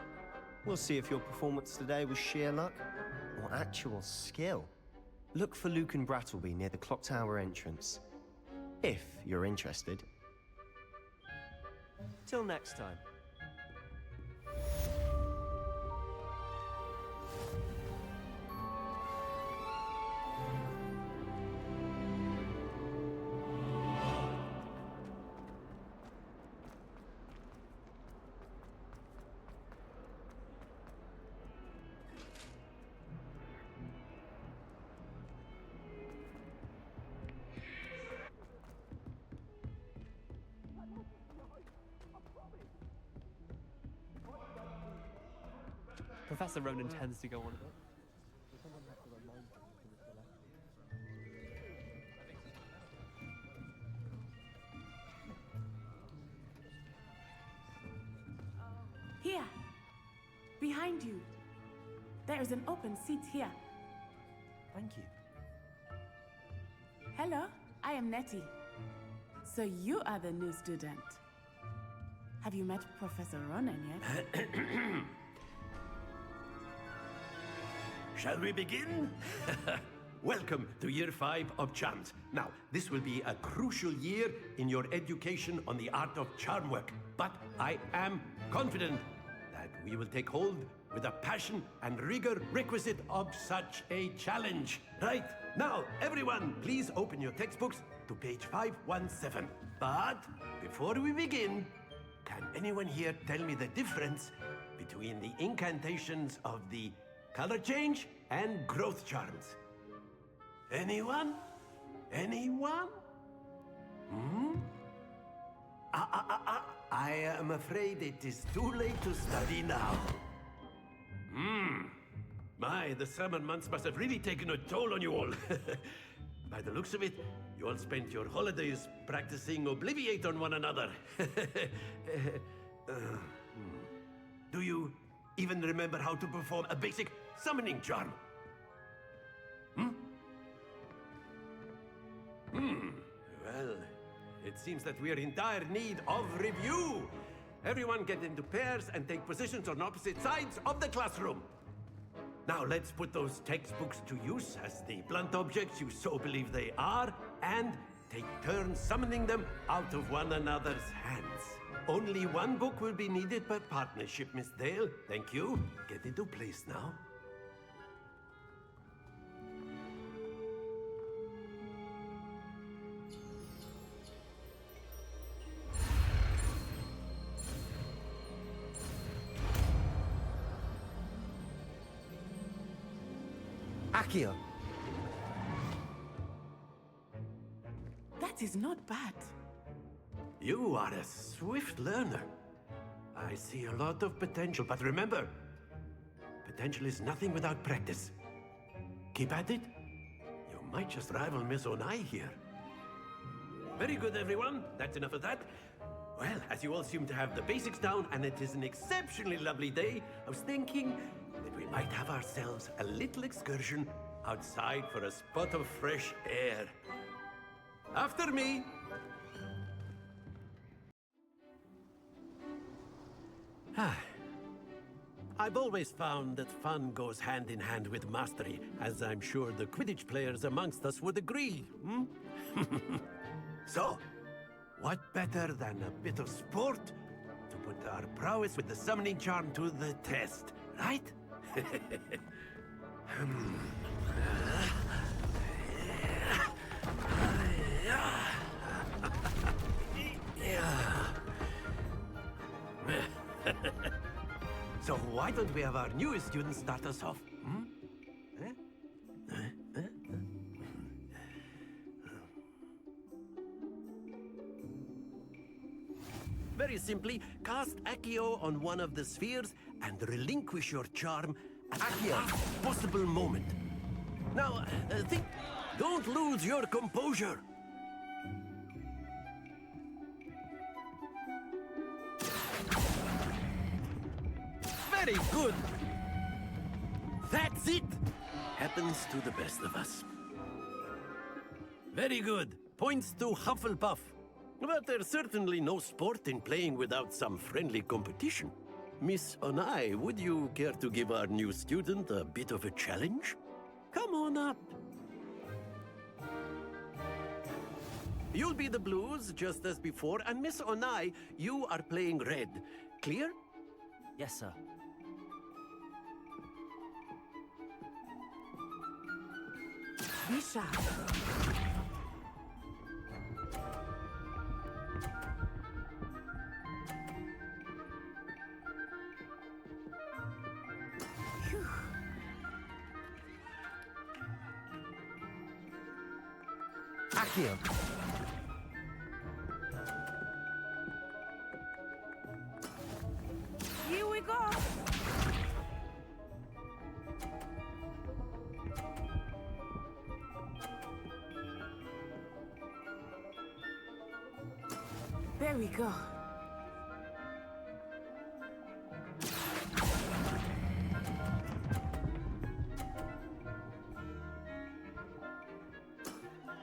We'll see if your performance today was sheer luck, or actual skill. Look for Luke and Brattleby near the clock tower entrance. If you're interested. Till next time. Professor Ronan tends to go on a bit. Here, behind you. There is an open seat here. Thank you. Hello, I am Nettie. So you are the new student. Have you met Professor Ronan yet? Shall we begin? Welcome to Year 5 of Charms. Now, this will be a crucial year in your education on the art of charm work, but I am confident that we will take hold with the passion and rigor requisite of such a challenge. Right, now, everyone, please open your textbooks to page 517. But before we begin, can anyone here tell me the difference between the incantations of the color change and growth charms? Anyone? Anyone? I am afraid it is too late to study now. My, the summer months must have really taken a toll on you all. By the looks of it, you all spent your holidays practicing Obliviate on one another. Do you even remember how to perform a basic summoning charm? Well, it seems that we are in dire need of review. Everyone get into pairs and take positions on opposite sides of the classroom. Now let's put those textbooks to use as the blunt objects you so believe they are, and take turns summoning them out of one another's hands. Only one book will be needed per partnership, Miss Dale. Thank you. Get into place now. Accio! That is not bad. You are a swift learner. I see a lot of potential, but remember, potential is nothing without practice. Keep at it. You might just rival Miss Onai here. Very good, everyone. That's enough of that. Well, as you all seem to have the basics down, and it is an exceptionally lovely day, I was thinking that we might have ourselves a little excursion outside for a spot of fresh air. After me! I've always found that fun goes hand in hand with mastery, as I'm sure the Quidditch players amongst us would agree. So, what better than a bit of sport to put our prowess with the summoning charm to the test, right? So why don't we have our newest student start us off? Very simply, cast Accio on one of the spheres and relinquish your charm at the last possible moment. Now, think. Don't lose your composure. Very good. That's it. Happens to the best of us. Very good. Points to Hufflepuff. But there's certainly no sport in playing without some friendly competition. Miss Onai, would you care to give our new student a bit of a challenge? Come on up. You'll be the blues, just as before, and Miss Onai, you are playing red. Clear? Yes, sir. Be sharp. Accio! Here we go. There we go.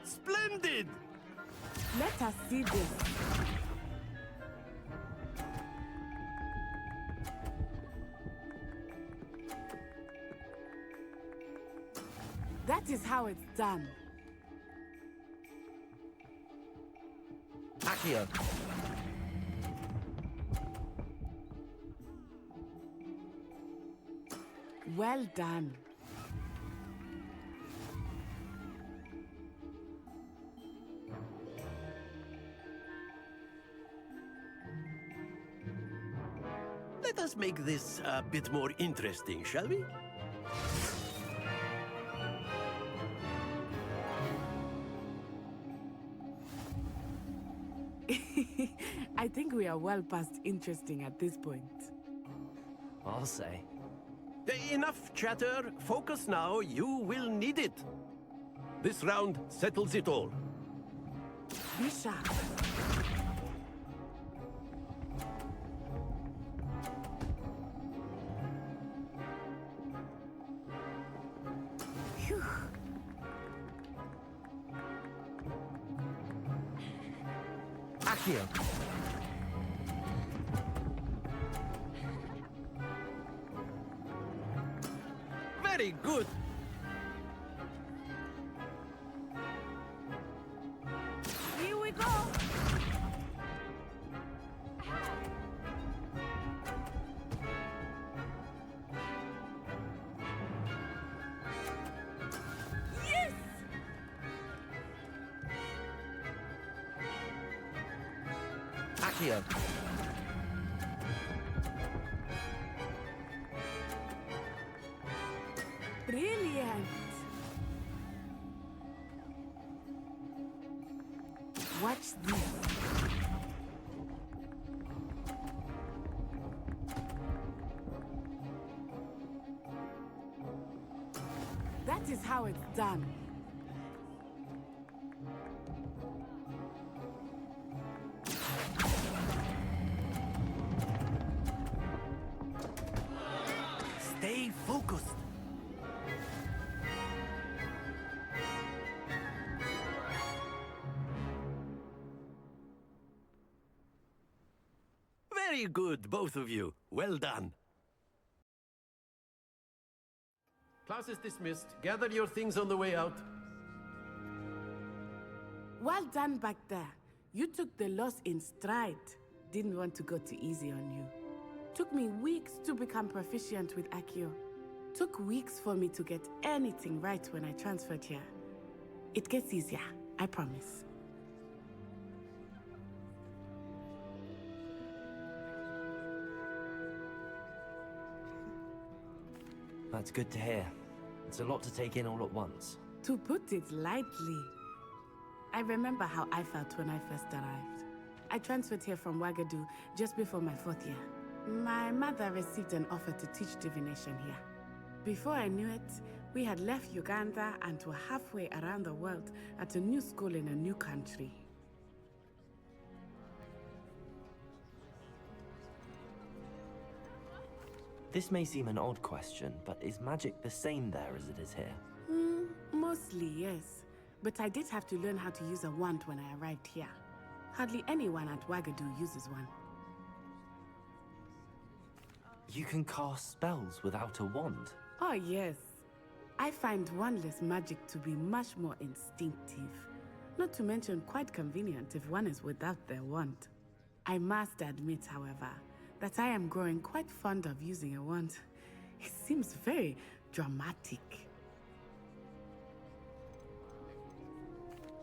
Splendid! Let us see this. That is how it's done. Accio! Well done. Let us make this a bit more interesting, shall we? I think we are well past interesting at this point. I'll say. Enough chatter. Focus now. You will need it. This round settles it all. Be sharp. Phew. Accio. Very good. Here we go. Yes! Accio. Brilliant. Watch this. That is how it's done. Stay focused. Very good, both of you. Well done. Class is dismissed. Gather your things on the way out. Well done back there. You took the loss in stride. Didn't want to go too easy on you. Took me weeks to become proficient with Accio. Took weeks for me to get anything right when I transferred here. It gets easier, I promise. That's good to hear. It's a lot to take in all at once. To put it lightly, I remember how I felt when I first arrived. I transferred here from Ouagadougou just before my 4th year. My mother received an offer to teach divination here. Before I knew it, we had left Uganda and were halfway around the world at a new school in a new country. This may seem an odd question, but is magic the same there as it is here? Mostly, yes. But I did have to learn how to use a wand when I arrived here. Hardly anyone at Ouagadougou uses one. You can cast spells without a wand? Oh, yes. I find wandless magic to be much more instinctive. Not to mention quite convenient if one is without their wand. I must admit, however, that I am growing quite fond of using a wand. It seems very dramatic.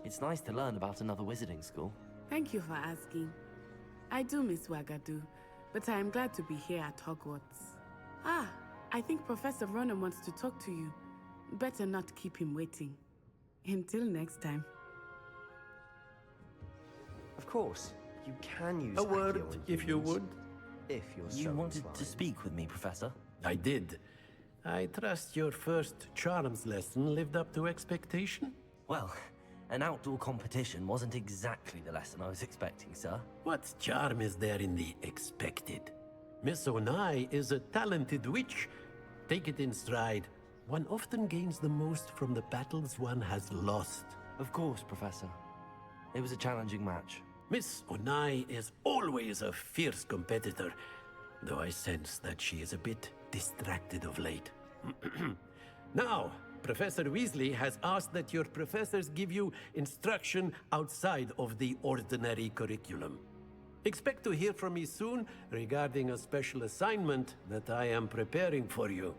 It's nice to learn about another wizarding school. Thank you for asking. I do miss Ouagadougou, but I am glad to be here at Hogwarts. Ah, I think Professor Ronan wants to talk to you. Better not keep him waiting. Until next time. Of course, you can use A word, Accio and if you use- would. If you're so You wanted inclined. to speak with me, Professor? I did. I trust your first charms lesson lived up to expectation? Well, an outdoor competition wasn't exactly the lesson I was expecting, sir. What charm is there in the expected? Miss Onai is a talented witch. Take it in stride. One often gains the most from the battles one has lost. Of course, Professor. It was a challenging match. Miss Onai is always a fierce competitor, though I sense that she is a bit distracted of late. Now, Professor Weasley has asked that your professors give you instruction outside of the ordinary curriculum. Expect to hear from me soon regarding a special assignment that I am preparing for you.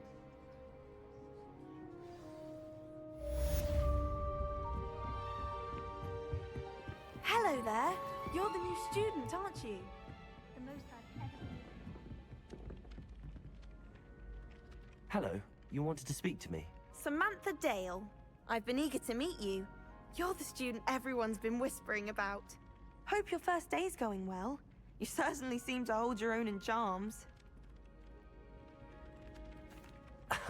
new student, aren't you? The most I've ever been. Hello, you wanted to speak to me? Samantha Dale. I've been eager to meet you. You're the student everyone's been whispering about. Hope your first day's going well. You certainly seem to hold your own in charms.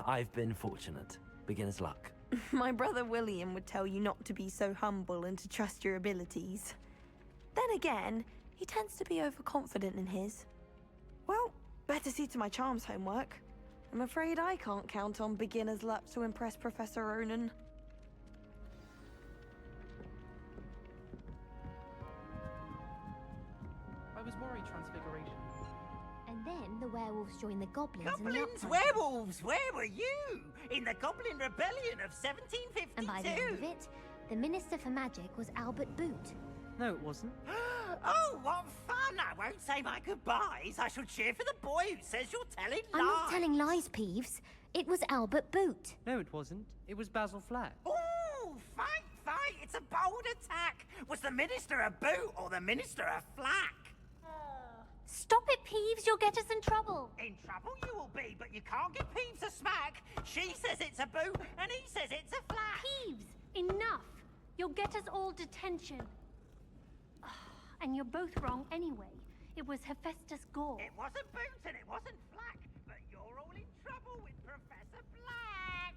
I've been fortunate. Beginner's luck. My brother William would tell you not to be so humble and to trust your abilities. Then again, he tends to be overconfident in his. Well, better see to my charms homework. I'm afraid I can't count on beginner's luck to impress Professor Ronan. I was worried Transfiguration. And then the werewolves joined the goblins and the Goblins, uprising. werewolves, where were you? In the Goblin Rebellion of 1752? And by the end of it, the Minister for Magic was Albert Boot. No, it wasn't. Oh, what fun! I won't say my goodbyes. I shall cheer for the boy who says you're telling lies. I'm not telling lies, Peeves. It was Albert Boot. No, it wasn't. It was Basil Flack. Ooh, fight, fight! It's a bold attack. Was the Minister a boot or the Minister a flack? Stop it, Peeves. You'll get us in trouble. In trouble you will be, but you can't give Peeves a smack. She says it's a boot, and he says it's a flack. Peeves, enough. You'll get us all detention. And you're both wrong anyway. It was Hephaestus Gore. It wasn't boot and it wasn't flack, but you're all in trouble with Professor Black.